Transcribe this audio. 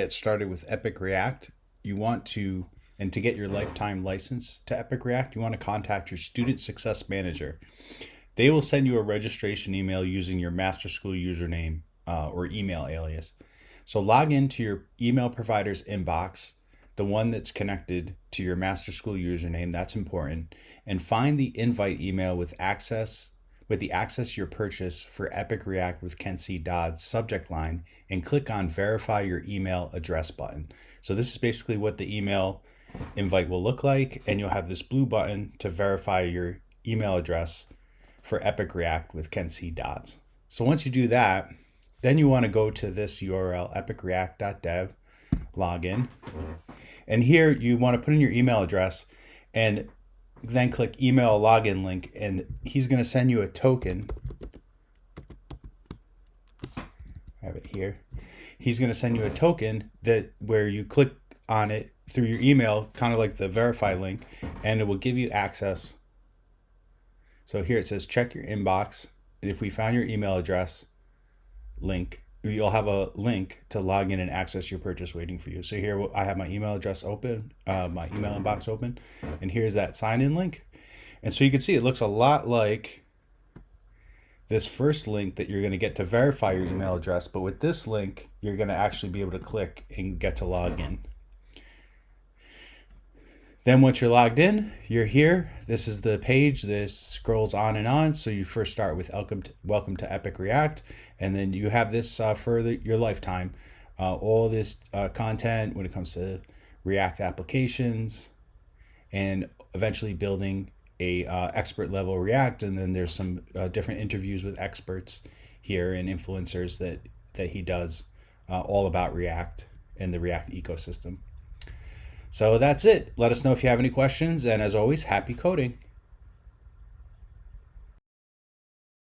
Get started with Epic React, and to get your lifetime license to Epic React, you want to contact your Student Success Manager. They will send you a registration email using your Masterschool username or email alias. So log into your email provider's inbox, the one that's connected to your Masterschool username, that's important, and find the invite email with the access your purchase for Epic React with Kent C. Dodd's subject line, and click on verify your email address button. So this is basically what the email invite will look like, and you'll have this blue button to verify your email address for Epic React with Kent C. Dodds. So once you do that, then you want to go to this URL, epicreact.dev, login. And here you want to put in your email address and then click email login link, and he's going to send you a token. I have it here. He's going to send you a token that where you click on it through your email, kind of like the verify link, and it will give you access. So here it says check your inbox, and if we found your email address link, you'll have a link to log in and access your purchase waiting for you. So here I have my email address open, my email inbox open, and here's that sign in link. And so you can see it looks a lot like this first link that you're going to get to verify your email address, but with this link, you're going to actually be able to click and get to log in. Then once you're logged in, you're here. This is the page. This scrolls on and on. So you first start with welcome to Epic React, and then you have this for your lifetime. All this content when it comes to React applications, and eventually building a expert level React. And then there's some different interviews with experts here and influencers that he does all about React and the React ecosystem. So that's it. Let us know if you have any questions. And as always, happy coding.